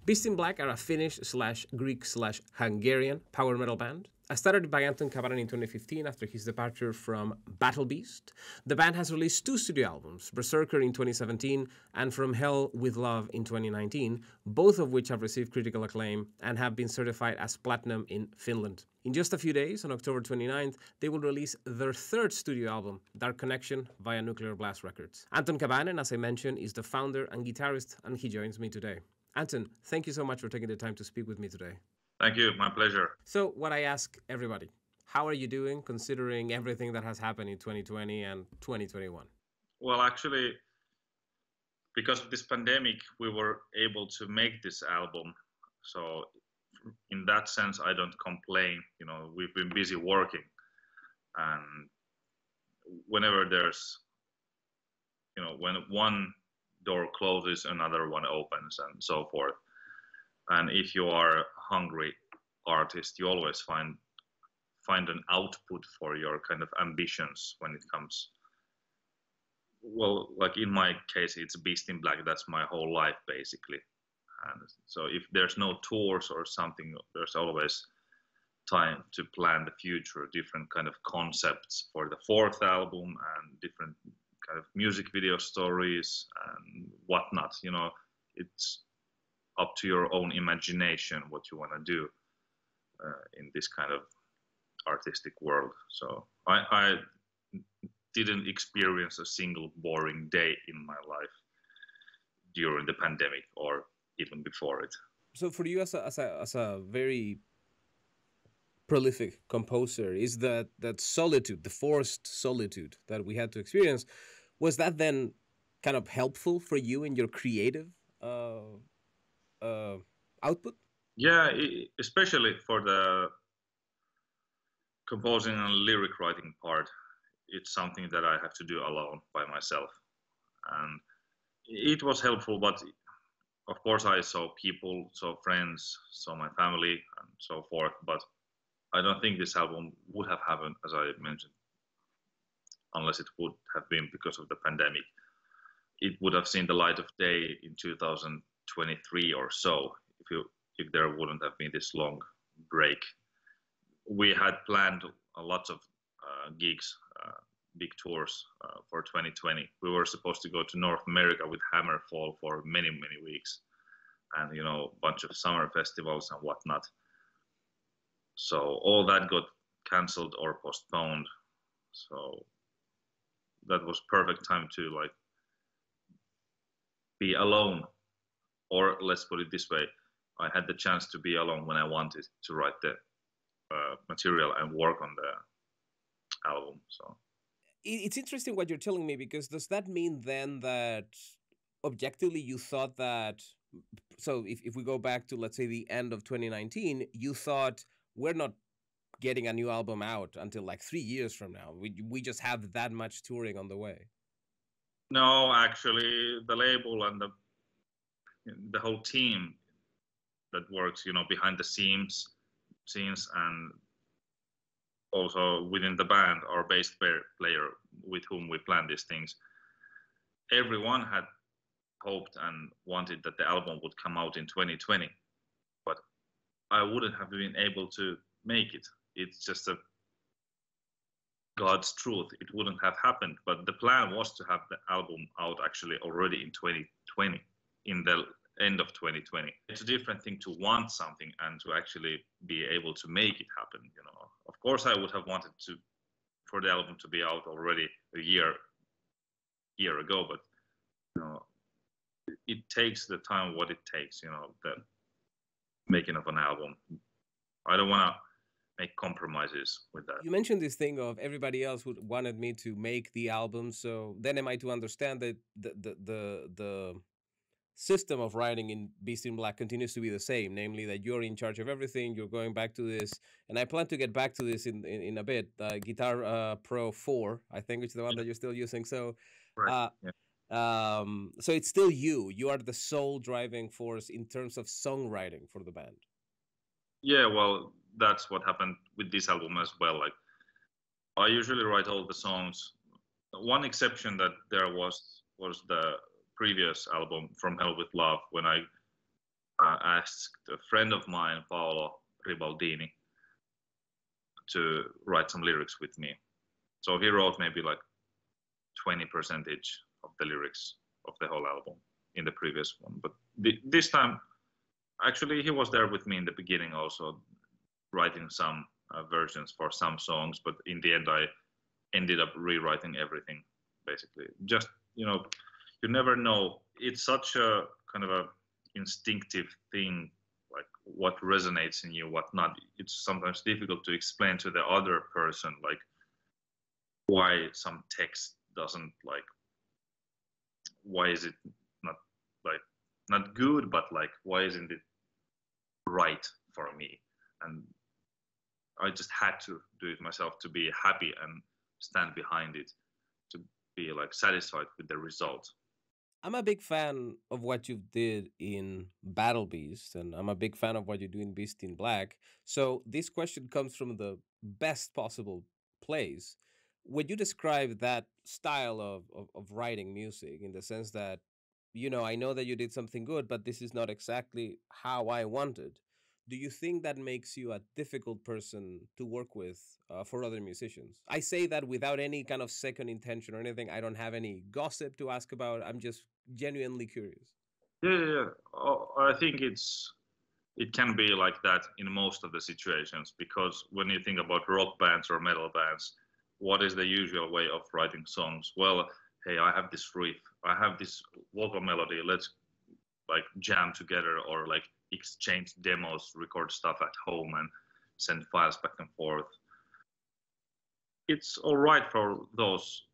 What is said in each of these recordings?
Beast in Black are a Finnish/Greek/Hungarian power metal band. Started by Anton Kabanen in 2015 after his departure from Battle Beast. The band has released 2 studio albums, Berserker in 2017 and From Hell with Love in 2019, both of which have received critical acclaim and have been certified as platinum in Finland. In just a few days, on October 29th, they will release their 3rd studio album, Dark Connection, via Nuclear Blast Records. Anton Kabanen, as I mentioned, is the founder and guitarist, and he joins me today. Anton, thank you so much for taking the time to speak with me today. Thank you, my pleasure. So what I ask everybody, how are you doing considering everything that has happened in 2020 and 2021? Well, actually, because of this pandemic, we were able to make this album. So in that sense, I don't complain. You know, we've been busy working, and whenever there's, you know, when one door closes, another one opens, and so forth. And if you are a hungry artist, you always find an output for your kind of ambitions when it comes. Well, like in my case, it's Beast in Black. That's my whole life, basically. And so if there's no tours or something, there's always time to plan the future, different kind of concepts for the 4th album and different kind of music video stories and whatnot. You know, it's up to your own imagination what you want to do in this kind of artistic world. So I didn't experience a single boring day in my life during the pandemic or even before it. So for you as a very prolific composer, is that solitude, the forced solitude that we had to experience, was that then kind of helpful for you in your creative output? Yeah, especially for the composing and lyric writing part, it's something that I have to do alone by myself. And it was helpful, but of course I saw people, saw friends, saw my family and so forth, but I don't think this album would have happened, as I mentioned, unless it would have been because of the pandemic. It would have seen the light of day in 2023 or so, if there wouldn't have been this long break. We had planned a lot of gigs, big tours for 2020. We were supposed to go to North America with Hammerfall for many, many weeks, and you know, a bunch of summer festivals and whatnot. So all that got cancelled or postponed. So that was perfect time to like be alone, or let's put it this way, I had the chance to be alone when I wanted to write the material and work on the album. So it's interesting what you're telling me, because does that mean then that objectively you thought that, so if we go back to, let's say, the end of 2019, you thought we're not getting a new album out until like 3 years from now. We just have that much touring on the way. No, actually, the label and the whole team that works, you know, behind the scenes, and also within the band, our bass player with whom we plan these things, everyone had hoped and wanted that the album would come out in 2020, but I wouldn't have been able to make it. It's just a God's truth. It wouldn't have happened, but the plan was to have the album out actually already in 2020, in the end of 2020. It's a different thing to want something and to actually be able to make it happen. You know, of course, I would have wanted for the album to be out already a year ago, but you know, it takes the time what it takes. You know, the making of an album. I don't want to make compromises with that. You mentioned this thing of everybody else who wanted me to make the album, so then am I to understand that the system of writing in Beast in Black continues to be the same, namely that you're in charge of everything, you're going back to this, and I plan to get back to this in a bit, Guitar Pro 4, I think, which is the one that you're still using, so right. so it's still you are the sole driving force in terms of songwriting for the band. Yeah, well, that's what happened with this album as well. Like, I usually write all the songs. One exception that there was the previous album, From Hell with Love, when I asked a friend of mine, Paolo Ribaldini, to write some lyrics with me. So he wrote maybe like 20% of the lyrics of the whole album in the previous one. But this time, actually, he was there with me in the beginning also, writing some versions for some songs. But in the end, I ended up rewriting everything, basically. Just, you never know. It's such a kind of a instinctive thing, like what resonates in you, what not. It's sometimes difficult to explain to the other person, like why some text doesn't, like, why is it not, like, not good, but like why isn't it right for me? And I just had to do it myself to be happy and stand behind it, to be like satisfied with the result. I'm a big fan of what you did in Battle Beast, and I'm a big fan of what you do in Beast in Black. So this question comes from the best possible place. Would you describe that style of writing music in the sense that, I know that you did something good, but this is not exactly how I wanted? Do you think that makes you a difficult person to work with for other musicians? I say that without any kind of second intention or anything. I don't have any gossip to ask about. I'm just genuinely curious. Yeah. I think it can be like that in most of the situations, because when you think about rock bands or metal bands, what is the usual way of writing songs? Well, hey, I have this riff, I have this vocal melody, let's like jam together, or like exchange demos, record stuff at home and send files back and forth. It's all right for those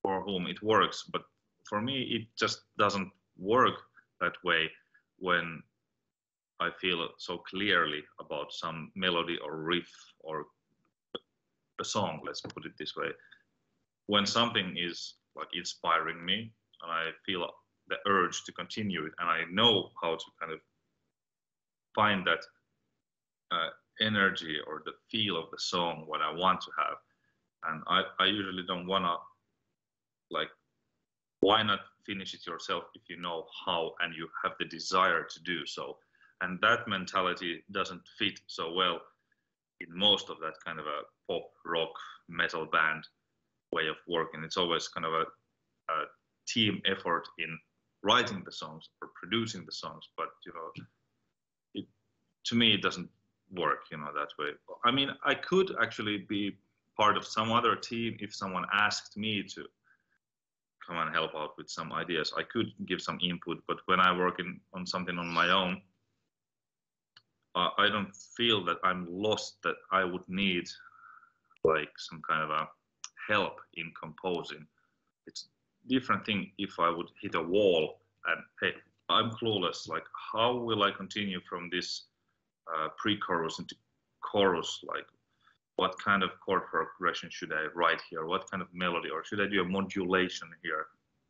for whom it works, but for me it just doesn't work that way when I feel so clearly about some melody or riff or a song, let's put it this way. When something is like inspiring me and I feel the urge to continue it, and I know how to kind of find that energy or the feel of the song, what I want to have. And I usually don't want to, like, why not finish it yourself if you know how and you have the desire to do so? And that mentality doesn't fit so well in most of that kind of a pop, rock, metal band way of working. It's always kind of a team effort in writing the songs or producing the songs, but to me it doesn't work, that way. I mean, I could actually be part of some other team if someone asked me to come and help out with some ideas. I could give some input, but when I work on something on my own, I don't feel that I'm lost, that I would need like some kind of a help in composing. It's a different thing if I would hit a wall and, hey, I'm clueless, like how will I continue from this pre-chorus into chorus, like what kind of chord progression should I write here, what kind of melody, or should I do a modulation here,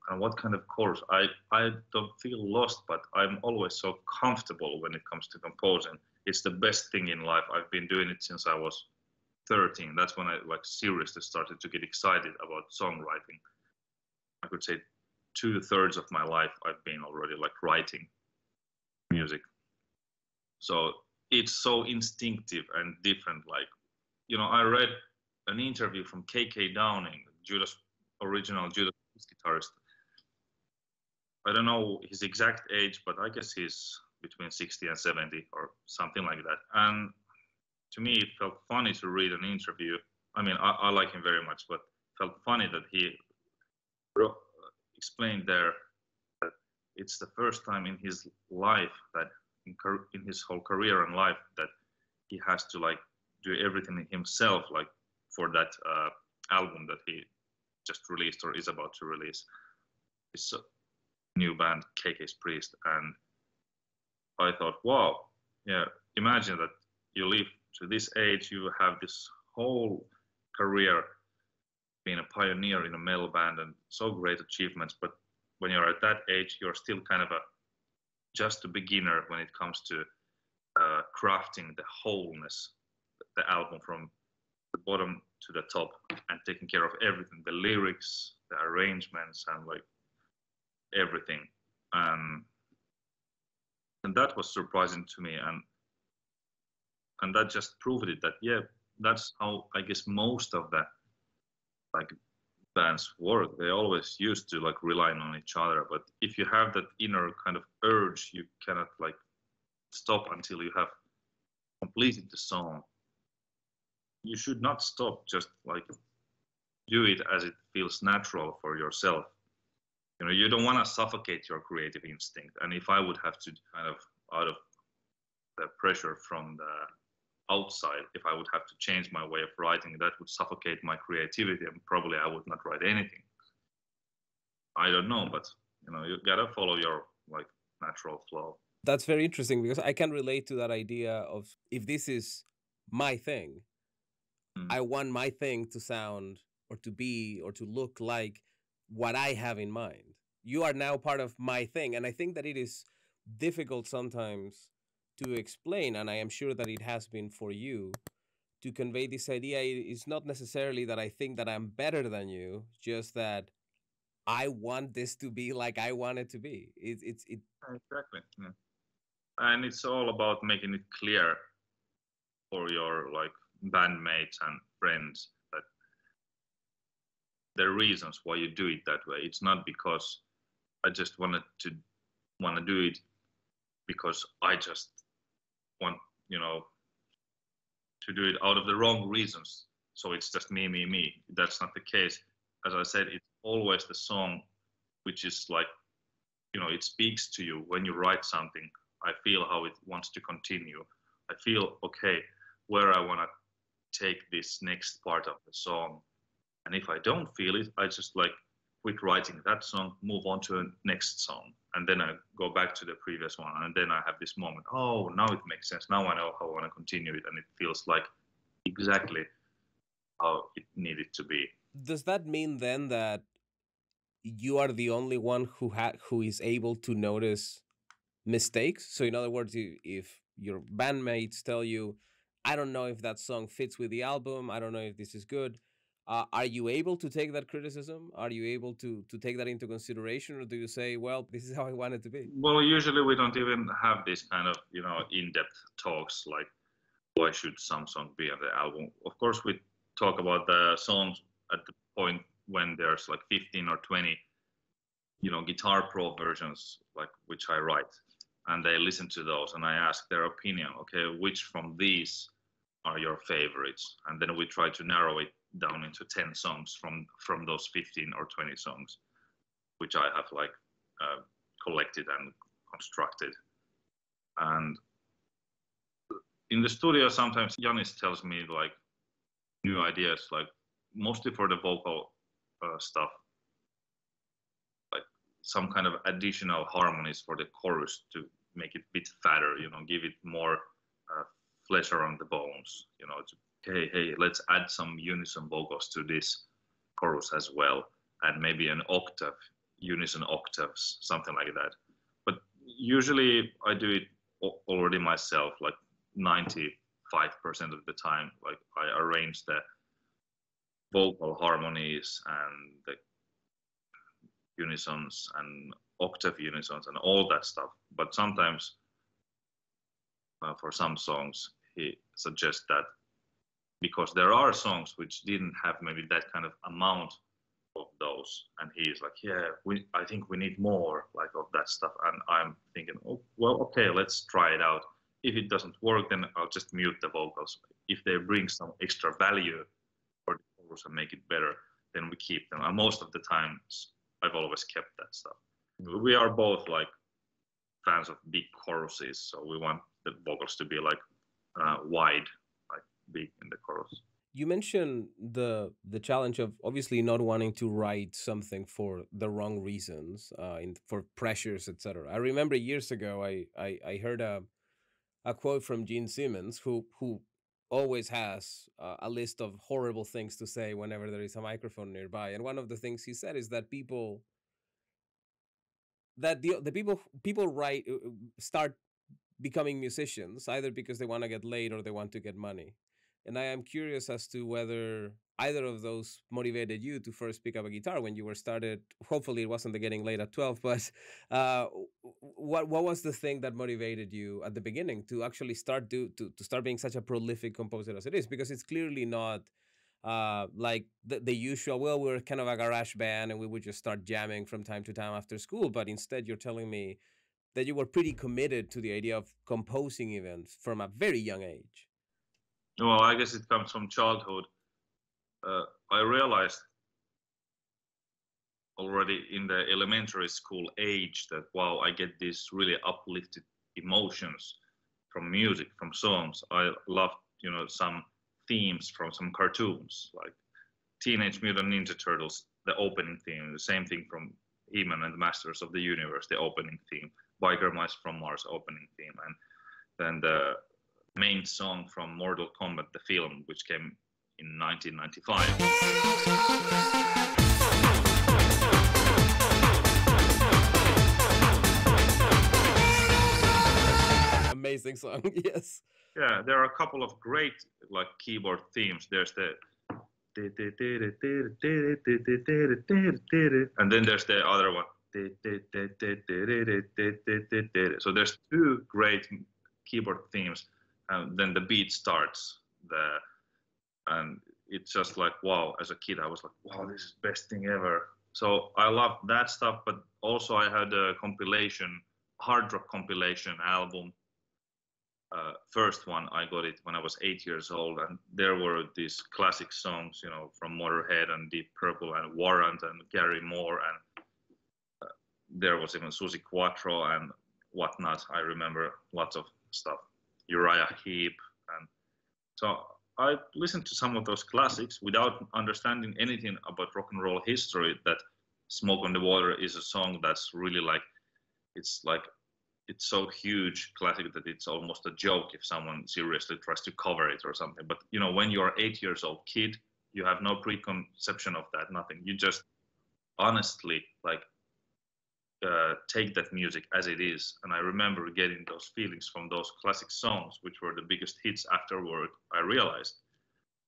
and what kind of chorus. I don't feel lost, but I'm always so comfortable when it comes to composing. It's the best thing in life. I've been doing it since I was 13. That's when I like seriously started to get excited about songwriting. I could say 2/3 of my life I've been already like writing music. So it's so instinctive and different. Like, I read an interview from KK Downing, original Judas guitarist. I don't know his exact age, but I guess he's between 60 and 70 or something like that. And to me, it felt funny to read an interview. I mean, I like him very much, but it felt funny that he explained there that it's the first time in his life that in his whole career and life that he has to like do everything himself, like for that album that he just released or is about to release. It's a new band, KK's Priest, and I thought, wow, yeah, imagine that you live to this age, you have this whole career being a pioneer in a metal band and so great achievements, but when you're at that age, you're still kind of just a beginner when it comes to crafting the wholeness, the album from the bottom to the top, and taking care of everything, the lyrics, the arrangements, and like everything. and that was surprising to me, and that just proved it that yeah, that's how I guess most of the like bands work. They always used to like relying on each other, but if you have that inner kind of urge, you cannot like stop until you have completed the song. You should not stop, just like do it as it feels natural for yourself. You know, you don't want to suffocate your creative instinct. And if I would have to kind of out of the pressure from the outside, if I would have to change my way of writing, that would suffocate my creativity, and probably I would not write anything. I don't know, but you know, you gotta follow your like natural flow. That's very interesting because I can relate to that idea of if this is my thing, I want my thing to sound or to be or to look like what I have in mind. You are now part of my thing. And I think that it is difficult sometimes to explain, and I am sure that it has been for you, to convey this idea. It's not necessarily that I think that I'm better than you, just that I want this to be like I want it to be. It. Exactly. Yeah. And it's all about making it clear for your like bandmates and friends that there are reasons why you do it that way. It's not because I just want to do it because I just want, you know, to do it out of the wrong reasons. So it's just me. That's not the case. As I said, it's always the song which is like, you know, it speaks to you when you write something. I feel how it wants to continue. I feel, okay, where I want to take this next part of the song. And if I don't feel it, I just like quit writing that song, move on to a next song. And then I go back to the previous one. And then I have this moment, oh, now it makes sense. Now I know how I want to continue it. And it feels like exactly how it needed to be. Does that mean then that you are the only one who is able to notice mistakes? So in other words, if your bandmates tell you, I don't know if that song fits with the album, I don't know if this is good, are you able to take that criticism? Are you able to take that into consideration, or do you say, well, this is how I want it to be? Well, usually we don't even have this kind of, you know, in-depth talks like why should some song be on the album. Of course, we talk about the songs at the point when there's like 15 or 20, you know, Guitar Pro versions, like which I write, and they listen to those, and I ask their opinion. Okay, which from these are your favorites? And then we try to narrow it down into 10 songs from those 15 or 20 songs, which I have like collected and constructed. And in the studio, sometimes Janis tells me like new ideas, like mostly for the vocal stuff, like some kind of additional harmonies for the chorus to make it a bit fatter, you know, give it more flesh around the bones, you know, hey, let's add some unison vocals to this chorus as well, and maybe an octave, unison octaves, something like that. But usually I do it already myself, like 95% of the time. Like I arrange the vocal harmonies and the unisons and octave unisons and all that stuff. But sometimes for some songs, he suggests that because there are songs which didn't have maybe that kind of amount of those, and he's like, yeah, I think we need more like of that stuff. And I'm thinking, oh, well, okay, let's try it out. If it doesn't work, then I'll just mute the vocals. If they bring some extra value for the chorus and make it better, then we keep them. And most of the times, I've always kept that stuff. We are both like fans of big choruses, so we want the vocals to be like wide, like big in the chorus. You mentioned the challenge of obviously not wanting to write something for the wrong reasons, for pressures, etc. I remember years ago I heard a quote from Gene Simmons, who always has a list of horrible things to say whenever there is a microphone nearby. And one of the things he said is that the people write start becoming musicians either because they want to get laid or they want to get money. And I am curious as to whether either of those motivated you to first pick up a guitar when you were started. Hopefully, it wasn't the getting late at 12, but what was the thing that motivated you at the beginning to actually start to start being such a prolific composer as it is? Because it's clearly not like the usual, well, we're kind of a garage band and we would just start jamming from time to time after school. But instead, you're telling me that you were pretty committed to the idea of composing events from a very young age. Well, I guess it comes from childhood. I realized already in the elementary school age that, wow, I get these really uplifted emotions from music, from songs. I loved, some themes from some cartoons, like Teenage Mutant Ninja Turtles, the opening theme, the same thing from He-Man and the Masters of the Universe, the opening theme, Biker Mice from Mars opening theme, and then the main song from Mortal Kombat, the film, which came in 1995. Amazing song, yes. Yeah, there are a couple of great like keyboard themes. There's the and then there's the other one. So there's two great keyboard themes, and then the beat starts. And it's just like, wow. As a kid, I was like, wow, this is the best thing ever. So I love that stuff, but also I had a compilation, hard rock compilation album. First one, I got it when I was 8 years old, and there were these classic songs, from Motorhead and Deep Purple and Warrant and Gary Moore, and there was even Susi Quattro and whatnot. I remember lots of stuff, Uriah Heep, and so I listened to some of those classics without understanding anything about rock and roll history. That "Smoke on the Water" is a song that's really it's so huge classic that it's almost a joke if someone seriously tries to cover it or something. But when you're 8 years old kid, you have no preconception of that, nothing. You just honestly take that music as it is. And I remember getting those feelings from those classic songs, which were the biggest hits afterward. I realized,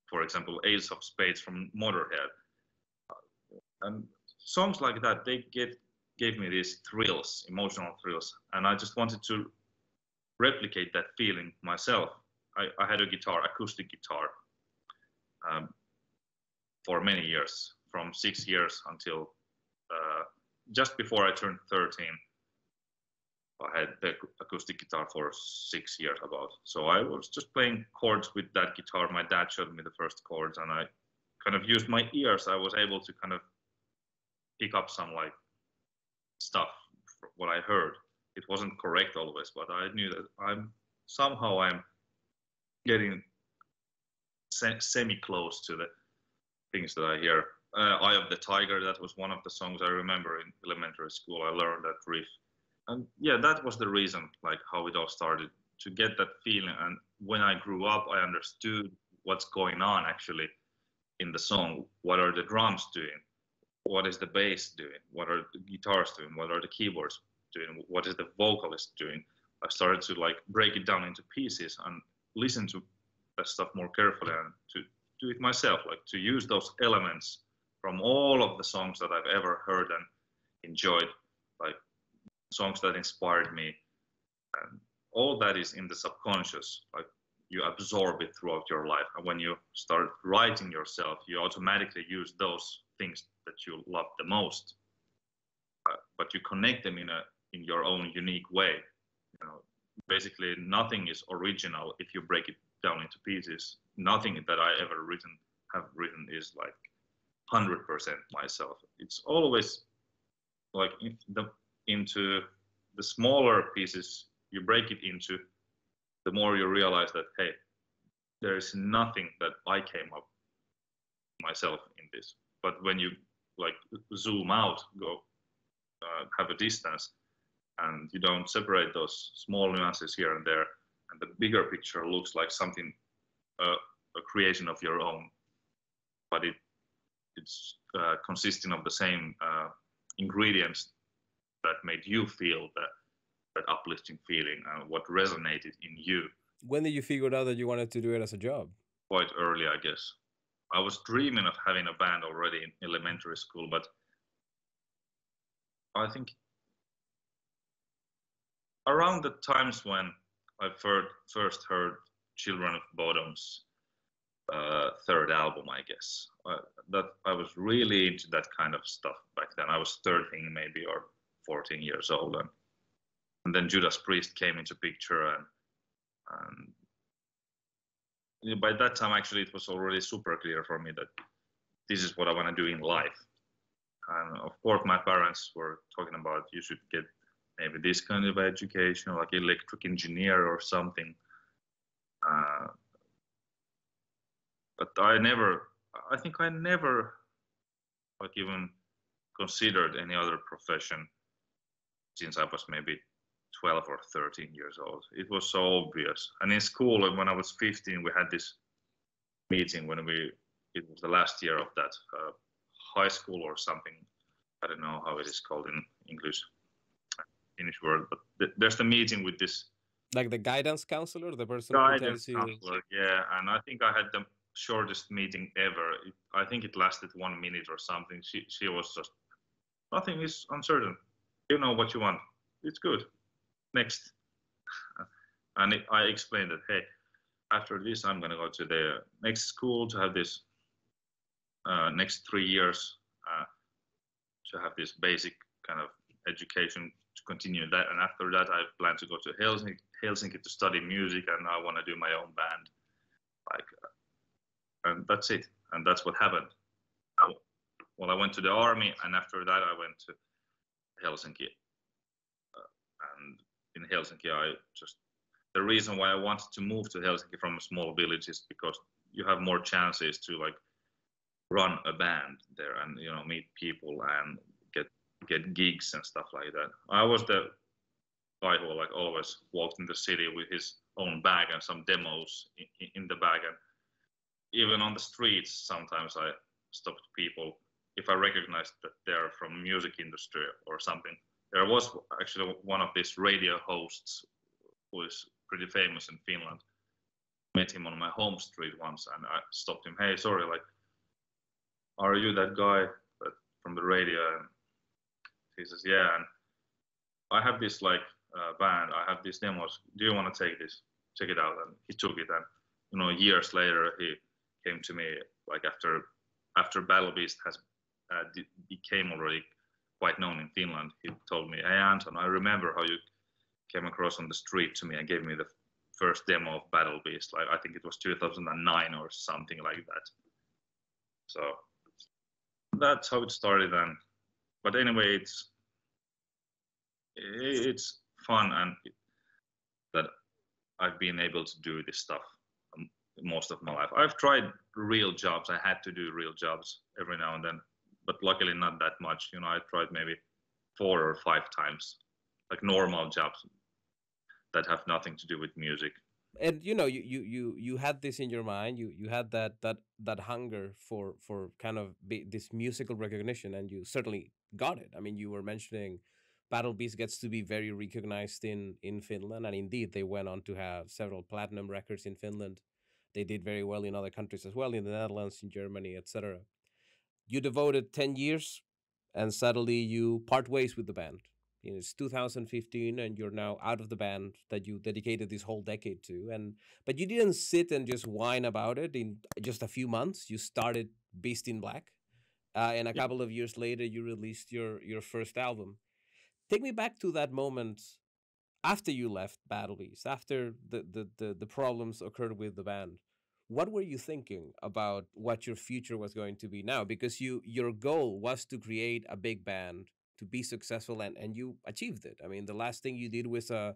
for example, Ace of Spades from Motorhead, and songs like that, they gave me these thrills, emotional thrills, and I just wanted to replicate that feeling myself. I had a guitar, acoustic guitar, for many years, from 6 years until just before I turned 13. I had the acoustic guitar for 6 years about. So I was just playing chords with that guitar. My dad showed me the first chords, and I kind of used my ears. I was able to kind of pick up some stuff, what I heard. It wasn't correct always, but I knew that I'm getting semi-close to the things that I hear. Eye of the Tiger, that was one of the songs I remember in elementary school. I learned that riff. And yeah, that was the reason, how it all started, to get that feeling. And when I grew up, I understood what's going on actually in the song. What are the drums doing? What is the bass doing? What are the guitars doing? What are the keyboards doing? What is the vocalist doing? I started to break it down into pieces and listen to that stuff more carefully and to do it myself, to use those elements from all of the songs that I've ever heard and enjoyed, songs that inspired me. And all that is in the subconscious, you absorb it throughout your life. And when you start writing yourself, you automatically use those things that you love the most, but you connect them in your own unique way. Basically nothing is original if you break it down into pieces. Nothing that I ever have written is 100% myself. It's always into the smaller pieces you break it into, the more you realize that, hey, there is nothing that I came up myself in this. But when you zoom out, go have a distance, and you don't separate those small nuances here and there, and the bigger picture looks like something, a creation of your own, but it's consisting of the same ingredients that made you feel that uplifting feeling and what resonated in you. When did you figure out that you wanted to do it as a job? quite early, I guess. I was dreaming of having a band already in elementary school, but I think around the times when I first heard Children of Bodom's third album, I guess, that I was really into that kind of stuff back then. I was 13 maybe or 14 years old, and then Judas Priest came into picture, and by that time actually it was already super clear for me that this is what I want to do in life. And of course my parents were talking about you should get maybe this kind of education, like electric engineer or something. But I think I never like even considered any other profession since I was maybe 12 or 13 years old. It was so obvious. And in school, when I was 15, we had this meeting when it was the last year of that high school or something. I don't know how it is called in English word, but there's the meeting with this. Like the guidance counselor, the person guidance who tells you. Counselor, yeah, and I think I had the shortest meeting ever. I think it lasted 1 minute or something. She was just, nothing is uncertain. You know what you want. It's good. Next. And I explained that, hey, after this, I'm going to go to the next school to have this next 3 years to have this basic kind of education to continue that. And after that, I plan to go to Helsinki to study music, and I want to do my own band. And that's it. And that's what happened. Well, I went to the army, and after that, I went to Helsinki. And in Helsinki, the reason why I wanted to move to Helsinki from a small village is because you have more chances to like run a band there and, you know, meet people and get gigs and stuff like that. I was the guy who like always walked in the city with his own bag and some demos in the bag, and even on the streets sometimes I stopped people if I recognized that they're from music industry or something. There was actually one of these radio hosts who is pretty famous in Finland. Met him on my home street once, and I stopped him. Hey, sorry, like, are you that guy from the radio? And he says, yeah. And I have this like band. I have these demos. Do you want to take this? Check it out. And he took it. And you know, years later, he came to me like after Battle Beast has became already quite known in Finland. He told me, hey Anton, I remember how you came across on the street to me and gave me the first demo of Battle Beast. Like I think it was 2009 or something like that. So that's how it started. And but anyway, it's fun, and that I've been able to do this stuff most of my life. I've tried real jobs. I had to do real jobs every now and then, but luckily not that much. You know, I tried maybe 4 or 5 times, like normal jobs that have nothing to do with music. And you know, you had this in your mind. You had that hunger for kind of this musical recognition, and you certainly got it. I mean, you were mentioning Battle Beast gets to be very recognized in Finland, and indeed they went on to have several platinum records in Finland. They did very well in other countries as well, in the Netherlands, in Germany, etc. You devoted 10 years, and suddenly you part ways with the band. It's 2015, and you're now out of the band that you dedicated this whole decade to. But you didn't sit and just whine about it. In just a few months, you started Beast in Black, and a couple of years later, you released your first album. Take me back to that moment after you left Battle Beast, after the problems occurred with the band. What were you thinking about what your future was going to be now? Because your goal was to create a big band, to be successful, and you achieved it. I mean, the last thing you did was a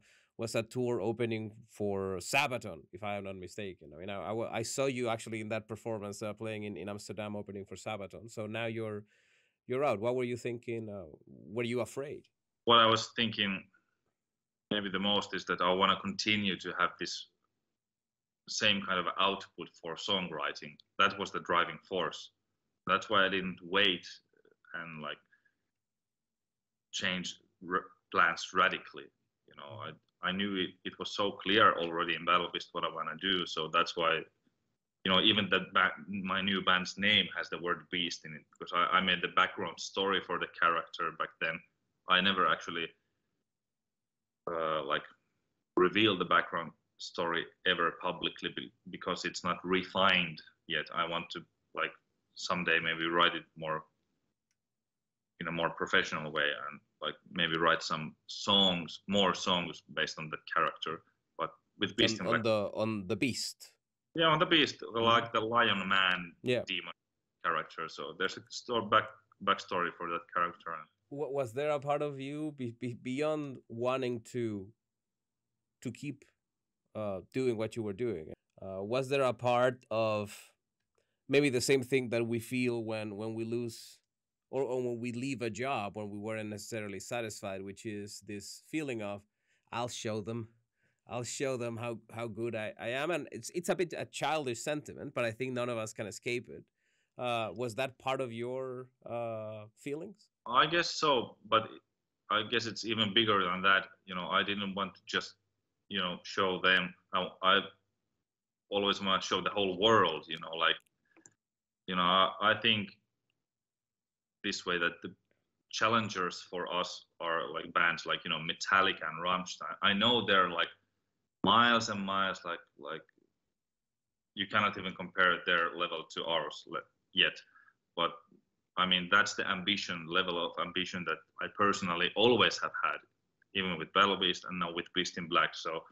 tour opening for Sabaton, if I am not mistaken. I mean, I saw you actually in that performance playing in Amsterdam, opening for Sabaton. So now you're out. What were you thinking? Were you afraid? What I was thinking maybe the most is that I want to continue to have this same kind of output for songwriting. That was the driving force. That's why I didn't wait and like change plans radically. You know, I knew it was so clear already in Battle Beast what I want to do. So that's why even my new band's name has the word beast in it, because I made the background story for the character back then. I never actually like revealed the background story ever publicly, because it's not refined yet. I want to like someday maybe write it more in a more professional way, and like maybe write some more songs based on the character, but with Beast in Black. On the Beast. Yeah, on the Beast, like the Lion Man Yeah. demon character. So there's a backstory for that character. Was there a part of you beyond wanting to keep doing what you were doing? Was there a part of maybe the same thing that we feel when we lose or when we leave a job when we weren't necessarily satisfied, which is this feeling of I'll show them. I'll show them how good I am. And it's a bit a childish sentiment, but I think none of us can escape it. Was that part of your feelings? I guess so, but I guess it's even bigger than that. I didn't want to just, show them. I always want to show the whole world. I think this way that the challengers for us are like bands like Metallica and Rammstein. I know they're like miles and miles, like you cannot even compare their level to ours yet. But I mean, that's the level of ambition that I personally always have had, even with Battle Beast and now with Beast in Black. So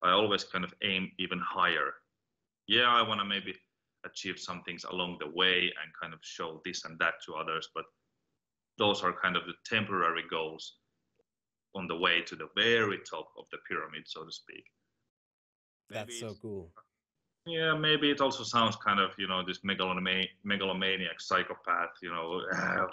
I always kind of aim even higher. Yeah, I want to maybe achieve some things along the way and kind of show this and that to others, but those are kind of the temporary goals on the way to the very top of the pyramid, so to speak. That's so cool. Yeah, maybe it also sounds kind of, this megalomaniac psychopath,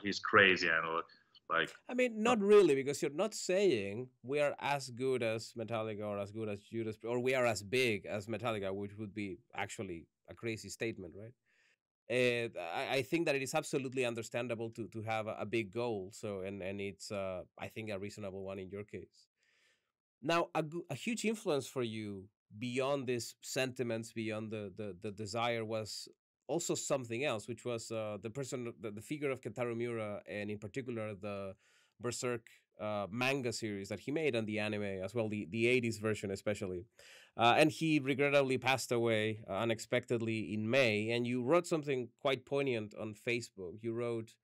he's crazy and like. I mean, not really, because you're not saying we are as good as Metallica or as good as Judas, or we are as big as Metallica, which would be actually a crazy statement, right? I think that it is absolutely understandable to have a big goal. So, and it's, I think, a reasonable one in your case. Now, a huge influence for you beyond these sentiments, beyond the desire, was also something else, which was the figure of Kentaro Miura, and in particular the Berserk manga series that he made and the anime as well, the 80s version especially. And he regrettably passed away unexpectedly in May. And you wrote something quite poignant on Facebook. You wrote,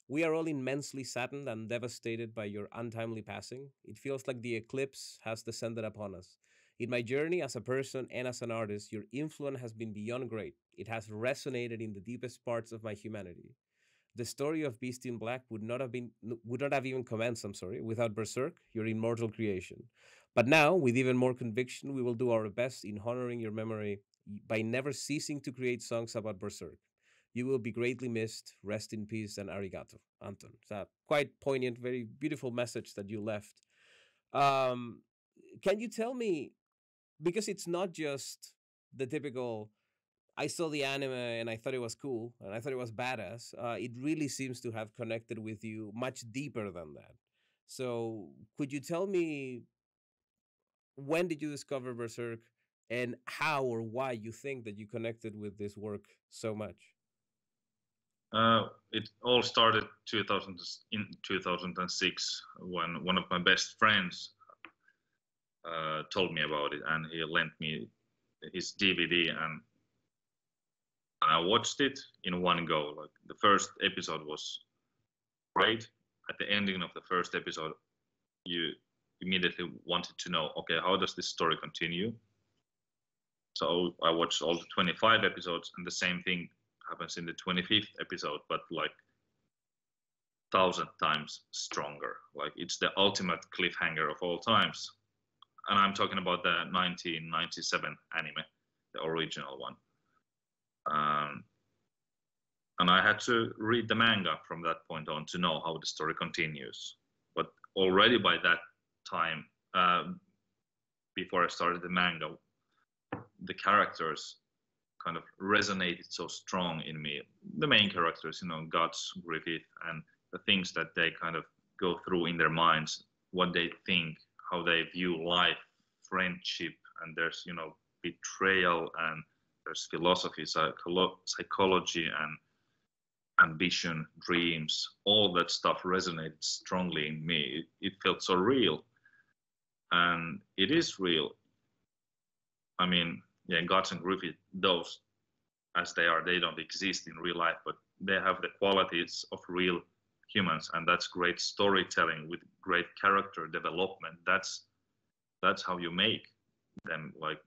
"We are all immensely saddened and devastated by your untimely passing. It feels like the eclipse has descended upon us. In my journey as a person and as an artist, your influence has been beyond great. It has resonated in the deepest parts of my humanity. The story of Beast in Black would not have even commenced, without Berserk, your immortal creation. But now, with even more conviction, we will do our best in honoring your memory by never ceasing to create songs about Berserk. You will be greatly missed. Rest in peace and arigato, Anton." It's a quite poignant, very beautiful message that you left. Um, can you tell me, because it's not just the typical I saw the anime and I thought it was cool and I thought it was badass. It really seems to have connected with you much deeper than that. So, could you tell me, when did you discover Berserk and how or why you think that you connected with this work so much? It all started in 2006 when one of my best friends told me about it, and he lent me his DVD, and I watched it in one go. Like, the first episode was great. At the ending of the first episode, you immediately wanted to know, okay, how does this story continue? So I watched all the 25 episodes, and the same thing happens in the 25th episode, but like 1,000 times stronger. Like, it's the ultimate cliffhanger of all times. And I'm talking about the 1997 anime, the original one. And I had to read the manga from that point on to know how the story continues. But already by that time, before I started the manga, the characters kind of resonated so strong in me. The main characters, Guts, Griffith, and the things that they kind of go through in their minds, what they think, how they view life, friendship, and there's, betrayal, and there's philosophy, psychology, and ambition, dreams. All that stuff resonated strongly in me. It felt so real, and it is real. I mean, yeah, Guts and Griffith, those as they are, they don't exist in real life, but they have the qualities of real humans, and that's great storytelling with great character development. That's how you make them like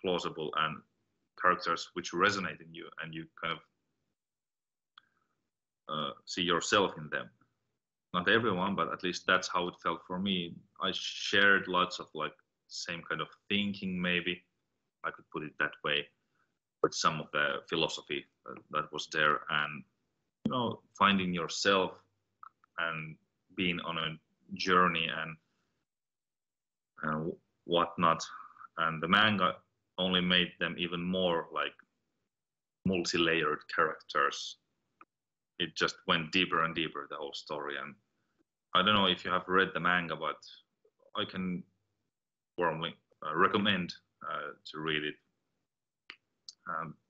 plausible and characters which resonate in you, and you kind of see yourself in them. Not everyone, but at least that's how it felt for me. I shared lots of like same kind of thinking, maybe I could put it that way, with some of the philosophy that was there, and finding yourself and being on a journey and whatnot. And the manga only made them even more like multi-layered characters. It just went deeper and deeper, the whole story. And I don't know if you have read the manga, but I can warmly recommend to read it.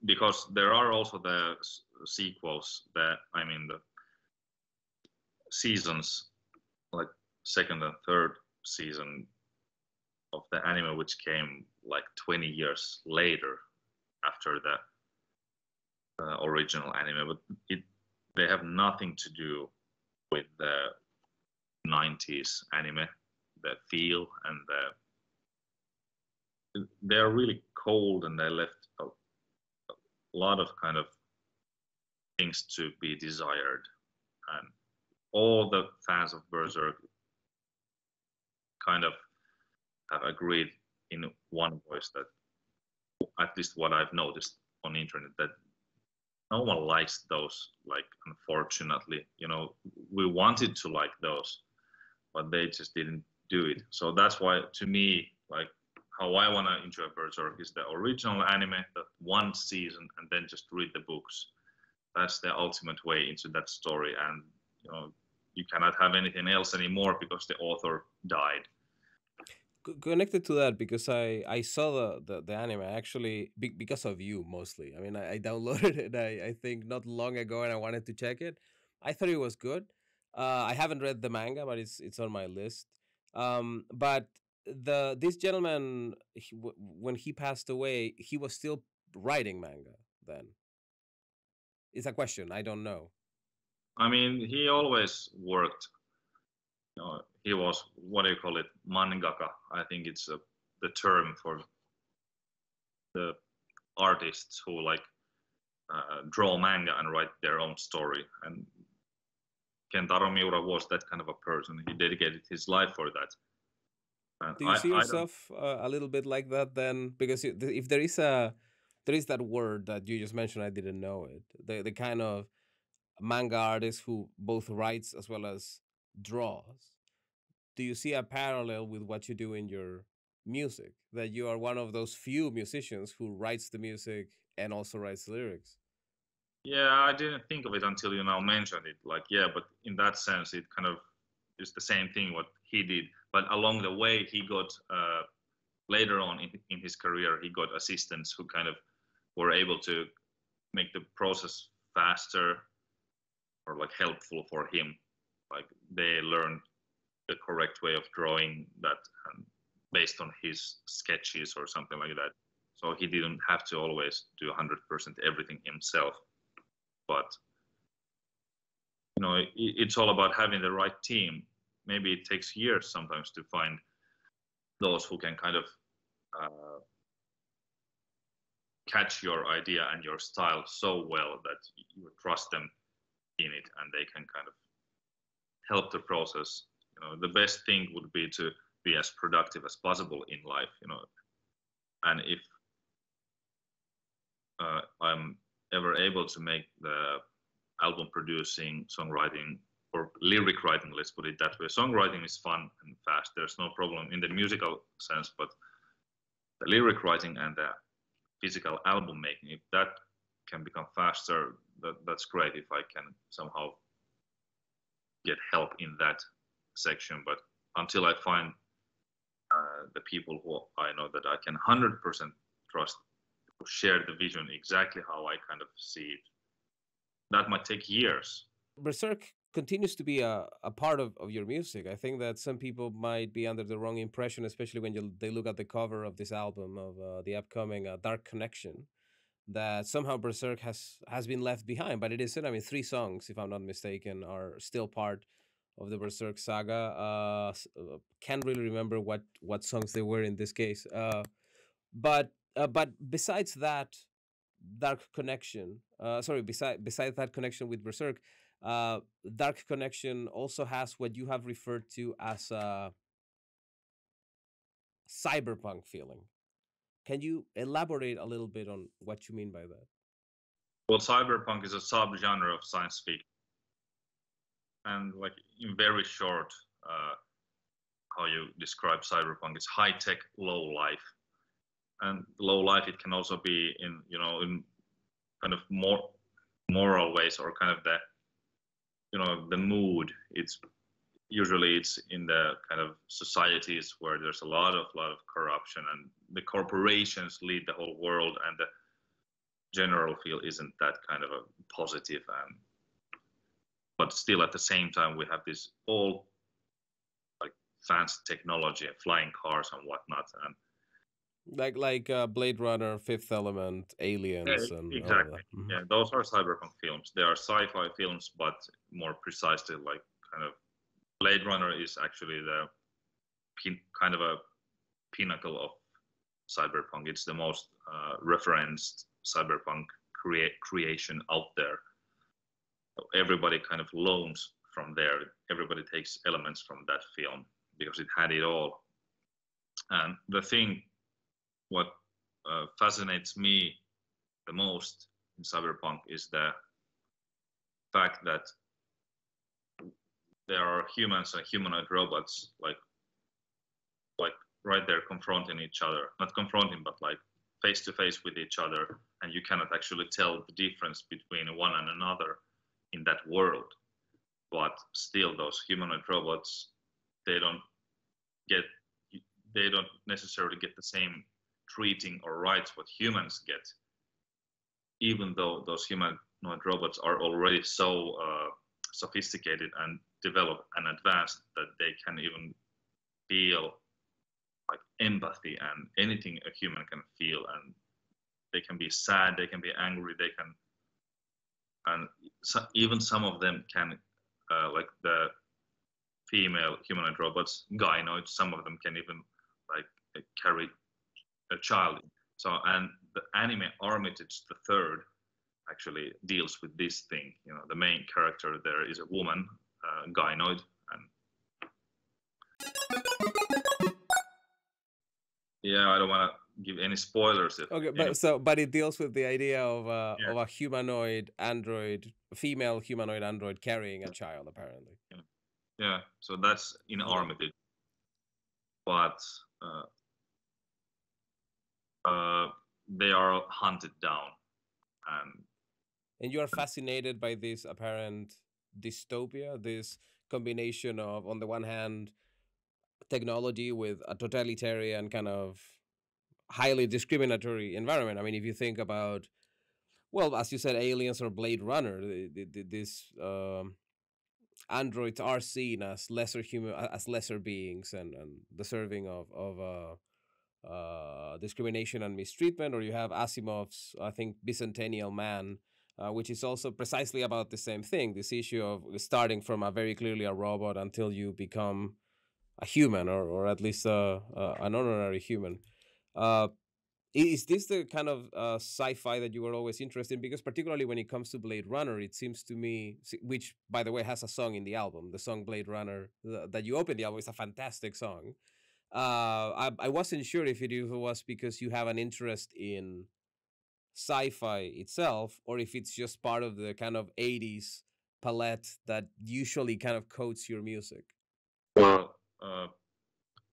Because there are also the sequels, the seasons, like second and third season of the anime, which came like 20 years later after the original anime, but they have nothing to do with the 90s anime, the feel, and they're really cold, and they left a lot of kind of things to be desired. And all the fans of Berserk kind of have agreed in one voice that, at least what I've noticed on the internet, that no one likes those, like, unfortunately. We wanted to like those, but they just didn't do it. So that's why, to me, like, how I want to enjoy Berserk is the original anime, that one season, and then just read the books. That's the ultimate way into that story. And you cannot have anything else anymore because the author died. Connected to that, because I saw the anime actually because of you mostly. I mean, I downloaded it, I think not long ago, and I wanted to check it. I thought it was good. I haven't read the manga, but it's on my list. But this gentleman, when he passed away, he was still writing manga then. It's a question, I don't know. I mean, he always worked. He was, what do you call it, mangaka. I think it's the term for the artists who like draw manga and write their own story. And Kentaro Miura was that kind of a person. He dedicated his life for that. And do you see yourself a little bit like that then? Because if there is that word that you just mentioned, I didn't know it. The kind of manga artist who both writes as well as draws. Do you see a parallel with what you do in your music? That you are one of those few musicians who writes the music and also writes the lyrics? Yeah, I didn't think of it until you now mentioned it. Like, yeah, but in that sense, it kind of is the same thing what he did. But along the way, he got later on in his career, he got assistants who kind of were able to make the process faster or like helpful for him. Like, they learned the correct way of drawing that based on his sketches or something like that. So he didn't have to always do 100% everything himself. But it's all about having the right team. Maybe it takes years sometimes to find those who can kind of catch your idea and your style so well that you trust them in it, and they can kind of help the process. The best thing would be to be as productive as possible in life. And if I'm ever able to make the album producing, songwriting, or lyric writing, let's put it that way. Songwriting is fun and fast. There's no problem in the musical sense, but the lyric writing and the physical album making, if that can become faster, that's great. If I can somehow get help in that section, but until I find the people who I know that I can 100% trust share the vision exactly how I kind of see it. That might take years. Berserk continues to be a part of your music. I think that some people might be under the wrong impression, especially when they look at the cover of this album of the upcoming Dark Connection, that somehow Berserk has been left behind. But it isn't. I mean, 3 songs, if I'm not mistaken, are still part of the Berserk saga. Can't really remember what songs they were in this case. But besides that Dark Connection, sorry, besides that connection with Berserk, Dark Connection also has what you have referred to as a cyberpunk feeling. Can you elaborate a little bit on what you mean by that? Well, cyberpunk is a subgenre of science fiction, and like in very short, how you describe cyberpunk is high tech, low life. And low life, it can also be in in kind of more moral ways, or kind of the mood. It's usually it's in the kind of societies where there's a lot of corruption, and the corporations lead the whole world, and the general feel isn't that kind of a positive. And but still at the same time we have this all like fancy technology and flying cars and whatnot. And Like Blade Runner, Fifth Element, yeah, Aliens, and all of exactly. that. Mm-hmm. Yeah, those are cyberpunk films. They are sci-fi films, but more precisely like kind of Blade Runner is actually the kind of a pinnacle of cyberpunk. It's the most referenced cyberpunk creation out there. So everybody kind of loans from there. Everybody takes elements from that film because it had it all. And the thing, what fascinates me the most in cyberpunk is the fact that there are humans and humanoid robots like right there confronting each other, not confronting, but like face to face with each other, and you cannot actually tell the difference between one and another in that world. But still, those humanoid robots, they don't get, they don't necessarily get the same treating or rights what humans get, even though those humanoid robots are already so sophisticated and developed and advanced that they can even feel like empathy and anything a human can feel. And they can be sad, they can be angry, they can, and so, even some of them can, like the female humanoid robots, gynoids, some of them can even like carry a child. So, and the anime Armitage the Third actually deals with this thing. You know, the main character there is a woman, gynoid, and yeah, I don't want to give any spoilers. If Okay, any, but it deals with the idea of yeah, a humanoid android, female humanoid android carrying a child, apparently. yeah, yeah. So that's in Okay. Armitage, but they are hunted down, and And you are fascinated by this apparent dystopia, this combination of, on the one hand, technology with a totalitarian kind of highly discriminatory environment. I mean, if you think about, well, as you said, Aliens or Blade Runner, this androids are seen as lesser human, as lesser beings, and deserving of discrimination and mistreatment. Or you have Asimov's, I think, Bicentennial Man, which is also precisely about the same thing. This issue of starting from a very clearly a robot until you become a human, or at least an honorary human. Uh, is this the kind of sci-fi that you were always interested in? Because particularly when it comes to Blade Runner, it seems to me, which by the way has a song in the album, the song Blade Runner that you open the album is a fantastic song. I wasn't sure if it was because you have an interest in sci-fi itself, or if it's just part of the kind of 80s palette that usually kind of coats your music. well,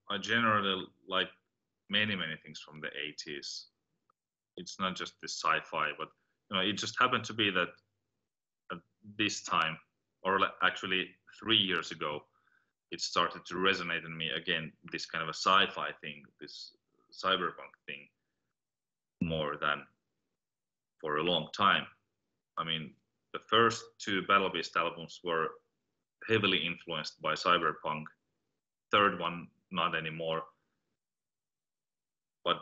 I generally like many things from the 80s. It's not just the sci-fi, but it just happened to be that at this time, or actually 3 years ago, it started to resonate in me again. This kind of a sci-fi thing, this cyberpunk thing, more than for a long time. I mean, the first two Battle Beast albums were heavily influenced by Cyberpunk. Third one, not anymore. But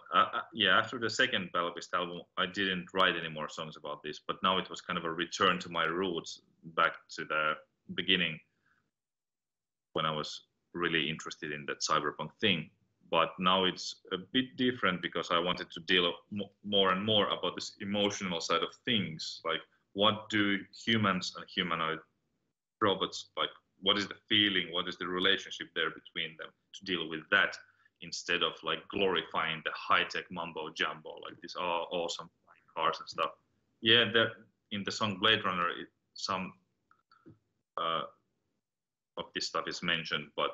yeah, after the second Battle Beast album, I didn't write any more songs about this. But now it was kind of a return to my roots, back to the beginning when I was really interested in that Cyberpunk thing. But now it's a bit different because I wanted to deal more and more about this emotional side of things. Like, what do humans and humanoid robots, like, what is the feeling, what is the relationship there between them, to deal with that, instead of like glorifying the high-tech mumbo jumbo, like these awesome cars and stuff. Yeah, there in the song Blade Runner, some of this stuff is mentioned, but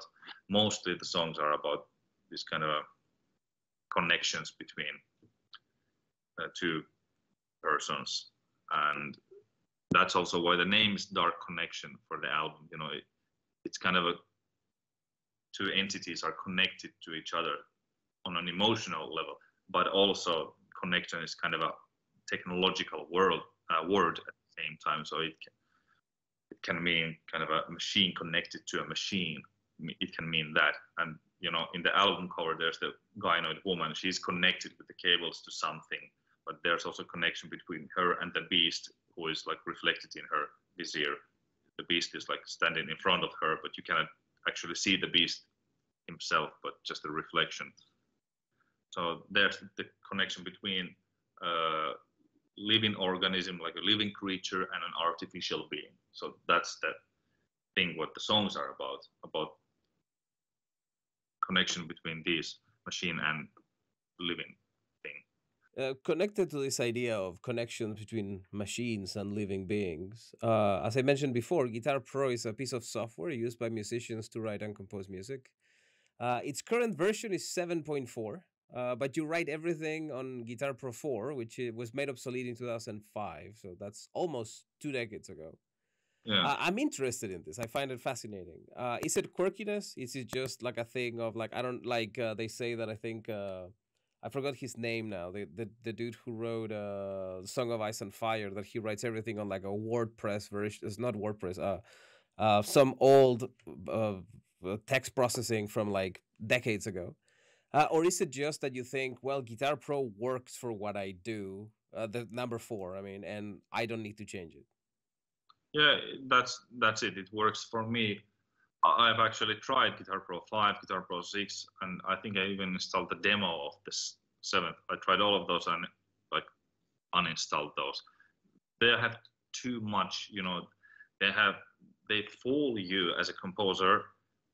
mostly the songs are about this kind of connections between two persons. And that's also why the name is Dark Connection for the album. You know, it's kind of two entities are connected to each other on an emotional level, but also connection is kind of a technological word at the same time. So it can mean kind of a machine connected to a machine. It can mean that. And you know, in the album cover, there's the gynoid woman. She's connected with the cables to something, but there's also connection between her and the beast, who is like reflected in her vizier. The beast is like standing in front of her, but you cannot actually see the beast himself, but just a reflection. So there's the connection between a living organism, like a living creature, and an artificial being. So that's the thing what the songs are about connection between these machine and living thing. Connected to this idea of connection between machines and living beings, as I mentioned before, Guitar Pro is a piece of software used by musicians to write and compose music. Its current version is 7.4, but you write everything on Guitar Pro 4, which was made obsolete in 2005, so that's almost 2 decades ago. Yeah. I'm interested in this. I find it fascinating. Is it quirkiness? Is it just like a thing of like, I don't like, they say that I think, I forgot his name now, the dude who wrote Song of Ice and Fire, that he writes everything on like a WordPress version. It's not WordPress, some old text processing from like decades ago. Or is it just that you think, well, Guitar Pro works for what I do, the number 4, I mean, and I don't need to change it? Yeah, that's it. It works for me. I've actually tried Guitar Pro 5, Guitar Pro 6, and I think I even installed the demo of the 7th. I tried all of those and like uninstalled those. They have too much, you know, they fool you as a composer.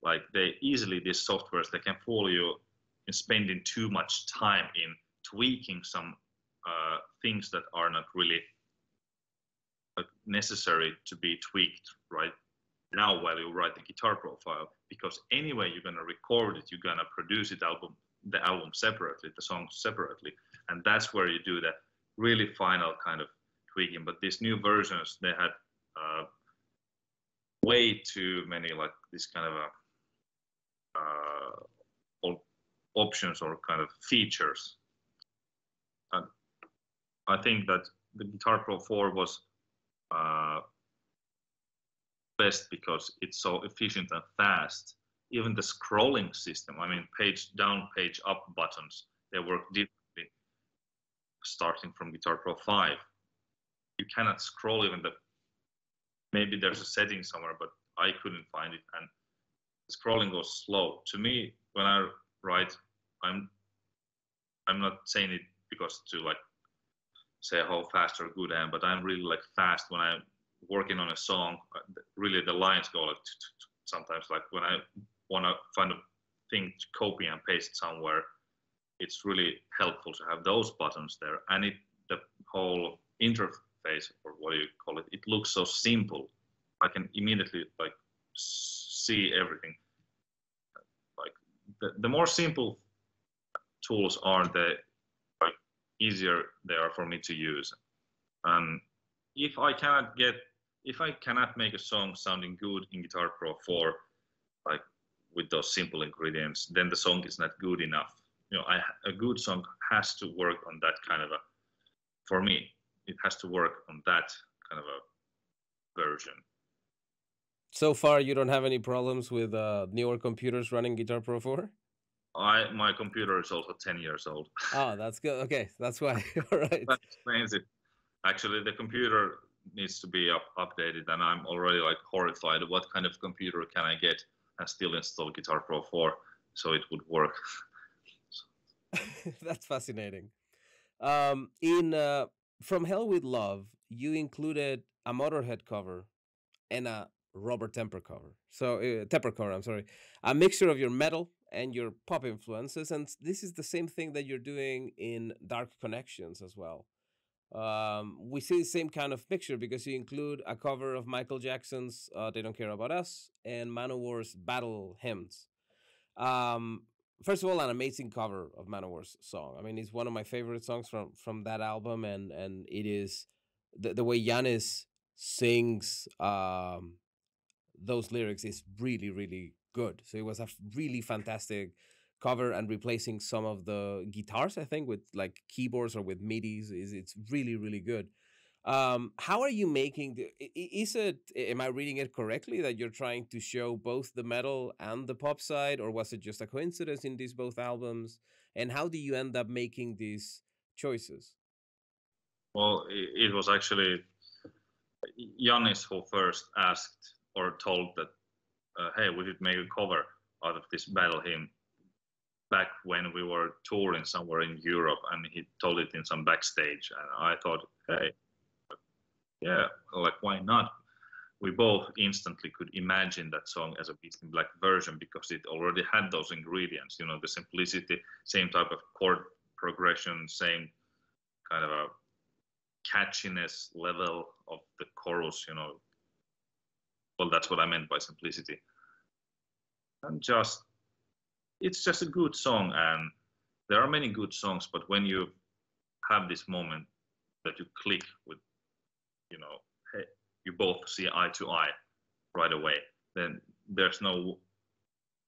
Like these softwares, they can fool you in spending too much time in tweaking some things that are not really necessary to be tweaked right now while you write the Guitar profile, because anyway you're gonna record it, you're gonna produce the album separately, the songs separately, and that's where you do the really final kind of tweaking. But these new versions, they had way too many like this kind of options or kind of features. And I think that the Guitar Pro 4 was best because it's so efficient and fast. Even the scrolling system, I mean, page down, page up buttons, they work differently starting from Guitar Pro 5. You cannot scroll even maybe there's a setting somewhere, but I couldn't find it, and the scrolling goes slow. To me, when I write, I'm not saying it because to like say how fast or good I am, but I'm really like fast when I'm working on a song. Really, the lines go like sometimes, like when I want to find a thing to copy and paste somewhere, it's really helpful to have those buttons there. And the whole interface, or what do you call it, it looks so simple. I can immediately like see everything. Like the more simple tools are, the like easier they are for me to use. And if I cannot make a song sounding good in Guitar Pro 4, like with those simple ingredients, then the song is not good enough. You know, a good song has to work on that kind of for me, it has to work on that kind of a version. So far, you don't have any problems with newer computers running Guitar Pro 4? My computer is also 10 years old. Oh, that's good. Okay, that's why. All right. That explains it. Actually, the computer needs to be updated, and I'm already like horrified. What kind of computer can I get and still install Guitar Pro 4 so it would work? That's fascinating. In From Hell with Love, you included a Motorhead cover and a Robert Temper cover. So Temper cover, I'm sorry, a mixture of your metal and your pop influences, and this is the same thing that you're doing in Dark Connections as well. We see the same kind of mixture because you include a cover of Michael Jackson's "They Don't Care About Us" and Manowar's "Battle Hymns." Um, First of all, an amazing cover of Manowar's song. I mean, it's one of my favorite songs from that album, and it is the way Yanis sings those lyrics is really really good. So it was a really fantastic cover, and replacing some of the guitars, I think, with like keyboards or with midis, is it's really really good. How are you making is it, am I reading it correctly, that you're trying to show both the metal and the pop side, or was it just a coincidence in these both albums? And how do you end up making these choices? Well, it was actually Yannis who first asked or told that, hey, we should make a cover out of this battle hymn back when we were touring somewhere in Europe, and he told it in some backstage, and I thought, hey, yeah, like why not? We both instantly could imagine that song as a Beast in Black version because it already had those ingredients, you know, the simplicity, same type of chord progression, same kind of a catchiness level of the chorus, you know. Well, that's what I meant by simplicity. And just, it's just a good song, and there are many good songs, but when you have this moment that you click with, you know, hey, you both see eye to eye right away, then there's no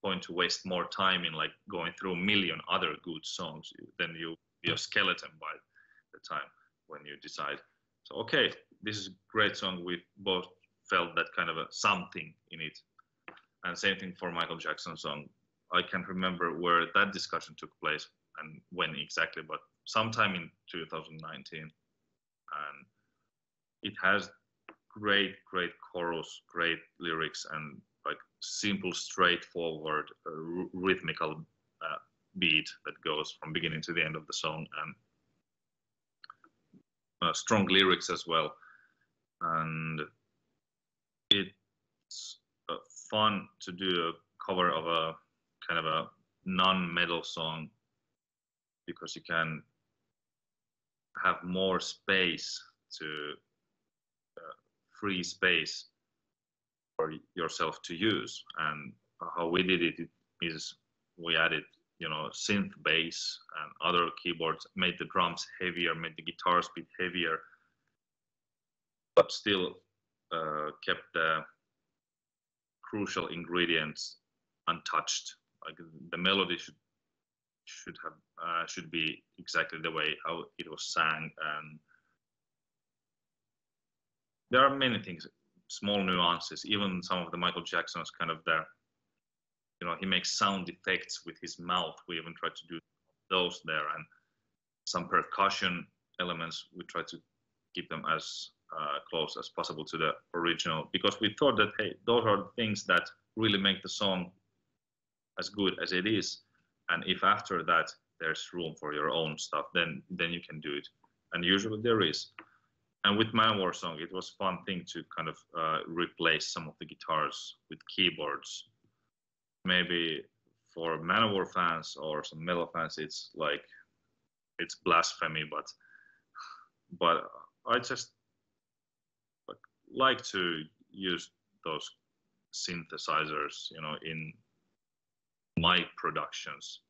point to waste more time in like going through a million other good songs. Then you be a skeleton by the time when you decide. So okay, this is a great song. We both felt that kind of a something in it. And same thing for Michael Jackson's song. I can't remember where that discussion took place and when exactly, but sometime in 2019. And it has great chorus, great lyrics, and like simple, straightforward, rhythmical beat that goes from beginning to the end of the song, and strong lyrics as well. And it's fun to do a cover of a kind of a non-metal song because you can have more space to free space for yourself to use. And how we did it is we added, you know, synth bass and other keyboards, made the drums heavier, made the guitars a bit heavier, but still kept the crucial ingredients untouched. Like the melody should be exactly the way how it was sang, and there are many things, small nuances. Even some of the Michael Jackson's kind of the, you know, he makes sound effects with his mouth. We even tried to do those there, and some percussion elements. We try to keep them as close as possible to the original, because we thought that, hey, those are the things that really make the song as good as it is. And if after that there's room for your own stuff, then you can do it. And usually there is. And with Manowar song, it was a fun thing to kind of replace some of the guitars with keyboards. Maybe for Manowar fans or some metal fans, it's like, it's blasphemy, but I just like to use those synthesizers, you know, in my productions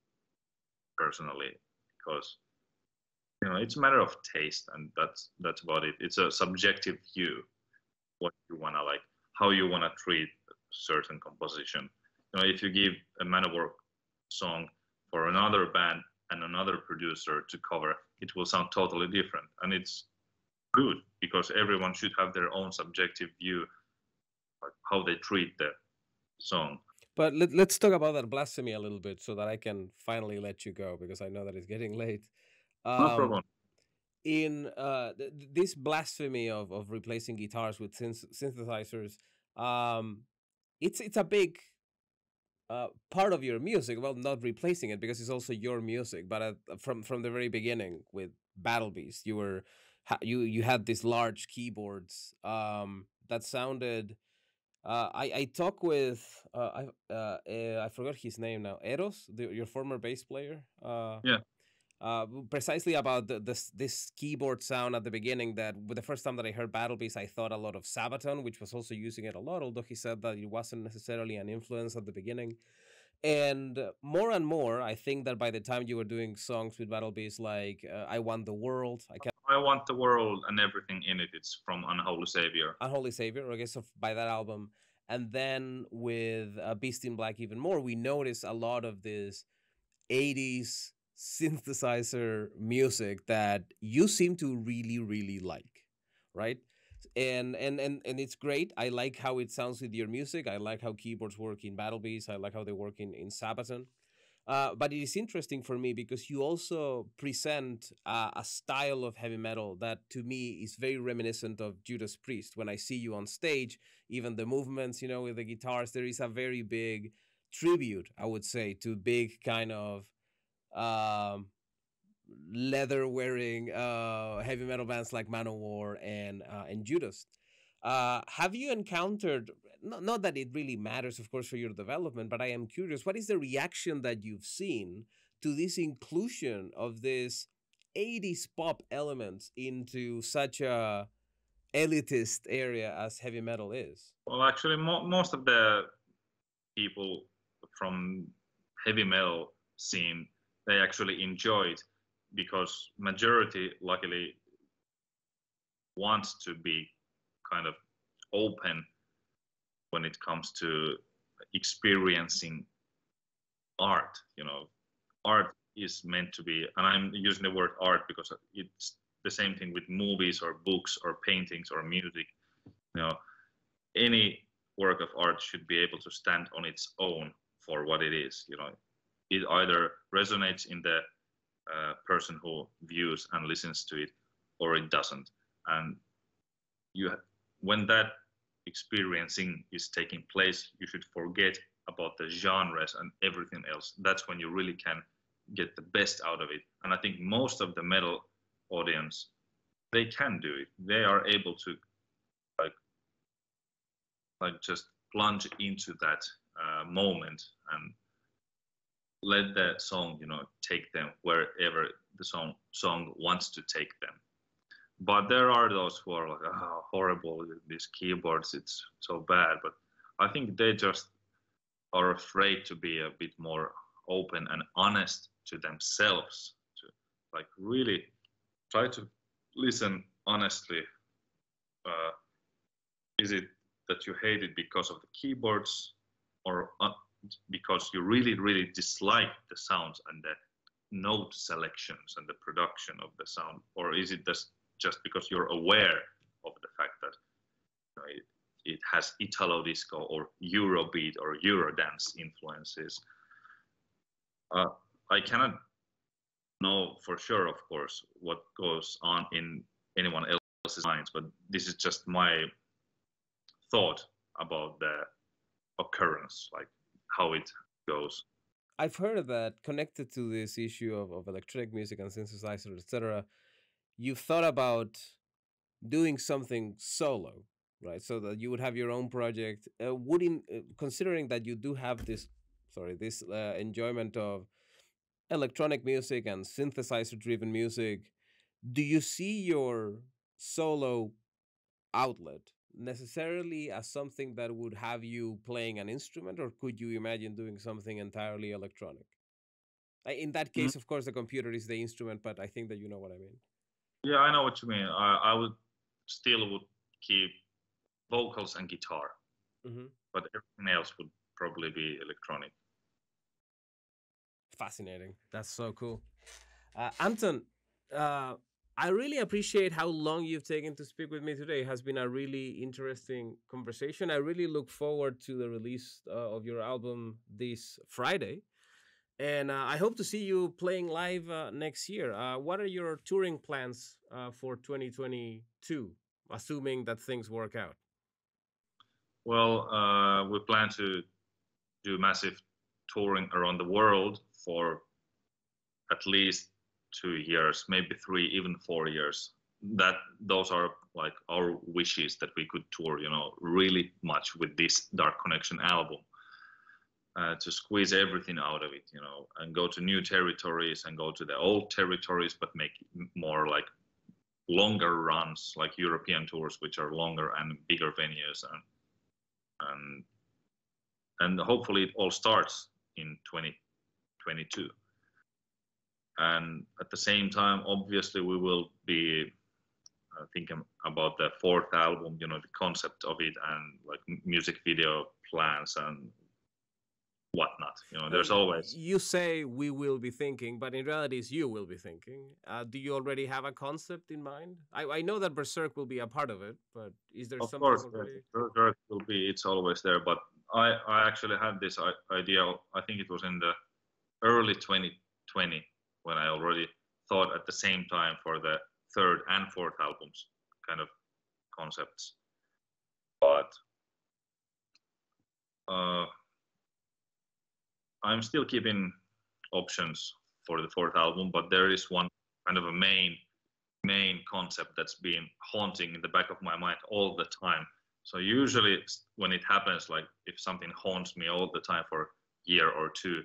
personally, because, you know, it's a matter of taste, and that's about it. It's a subjective view, what you want to like, how you want to treat a certain composition. You know, if you give a Manowar song for another band and another producer to cover, it will sound totally different, and it's good, because everyone should have their own subjective view, like how they treat the song. But let's talk about that blasphemy a little bit so that I can finally let you go because I know that it's getting late. No Um, problem. in this blasphemy of replacing guitars with synthesizers, um, it's a big part of your music. Well, not replacing it because it's also your music. But from the very beginning with Battle Beast, you had these large keyboards that sounded. I talk with I forgot his name now. Eros, your former bass player. Yeah. Precisely about this keyboard sound at the beginning. That the first time that I heard Battle Beast, I thought a lot of Sabaton, which was also using it a lot. Although he said that it wasn't necessarily an influence at the beginning. And more, I think that by the time you were doing songs with Battle Beast, like "I Want the World," I can I Want the World and Everything in it, it's from Unholy Savior. Unholy Savior, okay, so by that album, and then with Beast in Black, even more, we notice a lot of this '80s synthesizer music that you seem to really like, right? And it's great. I like how it sounds with your music. I like how keyboards work in Battle Beast. I like how they work in Sabaton. But it is interesting for me because you also present a style of heavy metal that to me is very reminiscent of Judas Priest. When I see you on stage, even the movements, with the guitars, there is a very big tribute, I would say, to big kind of um, leather wearing heavy metal bands like Manowar and Judas. Have you encountered, not that it really matters, of course, for your development, but I am curious, what is the reaction that you've seen to this inclusion of this 80s pop elements into such a elitist area as heavy metal is? Well, actually, most of the people from heavy metal scene, they actually enjoy it, because majority luckily wants to be kind of open when it comes to experiencing art. Art is meant to be, and I'm using the word art because it's the same thing with movies or books or paintings or music. you know any work of art should be able to stand on its own for what it is. It either resonates in the person who views and listens to it, or it doesn't. And you, when that experiencing is taking place, you should forget about the genres and everything else. That's when you really can get the best out of it. And I think most of the metal audience, they can do it. They are able to like just plunge into that moment and let the song take them wherever the song wants to take them. But there are those who are like, oh, horrible, these keyboards, it's so bad. But I think they just are afraid to be a bit more open and honest to themselves, to like really try to listen honestly. Is it that you hate it because of the keyboards, or because you really dislike the sounds and the note selections and the production of the sound, or is it just because you're aware of the fact that it has Italo disco or Eurobeat or Eurodance influences? I cannot know for sure, of course, what goes on in anyone else's minds, but this is just my thought about the occurrence, like how it goes. I've heard that connected to this issue of electronic music and synthesizers, etc., you've thought about doing something solo, right? So that you would have your own project. Considering that you do have this enjoyment of electronic music and synthesizer-driven music, do you see your solo outlet necessarily as something that would have you playing an instrument, or could you imagine doing something entirely electronic? In that Mm. case, of course, the computer is the instrument, but I think that you know what I mean. Yeah, I know what you mean. I would still keep vocals and guitar, Mm-hmm. but everything else would probably be electronic. Fascinating. That's so cool. Anton, uh, I really appreciate how long you've taken to speak with me today. It has been a really interesting conversation. I really look forward to the release of your album this Friday. And I hope to see you playing live next year. What are your touring plans for 2022, assuming that things work out? Well, we plan to do massive touring around the world for at least 2 years, maybe 3, even 4 years. Those are like our wishes, that we could tour, really much with this Dark Connection album. To squeeze everything out of it, and go to new territories and go to the old territories, but make more like longer runs, like European tours, which are longer and bigger venues, and hopefully it all starts in 2022. And at the same time, obviously, we will be thinking about the fourth album, the concept of it, and like music video plans and whatnot. There's always. You say we will be thinking, but in reality, it's you will be thinking. Do you already have a concept in mind? I know that Berserk will be a part of it, but is there Of something course, already? Berserk will be. It's always there. But I actually had this idea. I think it was in the early 2020 when I already thought at the same time for the third and fourth albums, kind of concepts. But I'm still keeping options for the fourth album, but there is one kind of a main concept that's been haunting in the back of my mind all the time. So usually when it happens, like if something haunts me all the time for a year or two,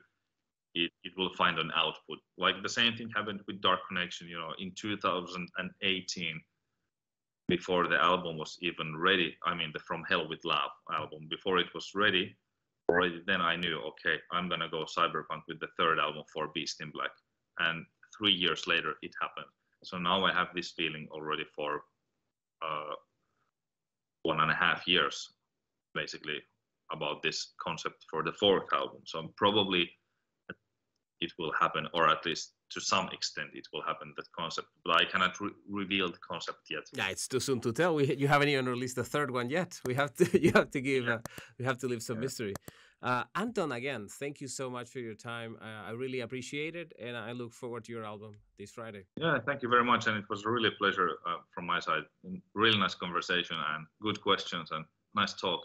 it will find an output. Like the same thing happened with Dark Connection, in 2018, before the album was even ready. I mean, the From Hell with Love album, before it was ready, already then I knew, okay, I'm gonna go cyberpunk with the third album for Beast in Black. And 3 years later, it happened. So now I have this feeling already for 1.5 years, basically, about this concept for the fourth album. So probably it will happen, or at least to some extent it will happen, that concept, but I cannot reveal the concept yet. Yeah, it's too soon to tell. You haven't even released the third one yet. We have to we have to leave some mystery. Anton, again, thank you so much for your time. I really appreciate it, and I look forward to your album this Friday. Yeah, thank you very much, and it was really a pleasure from my side. Really nice conversation and good questions and nice talk.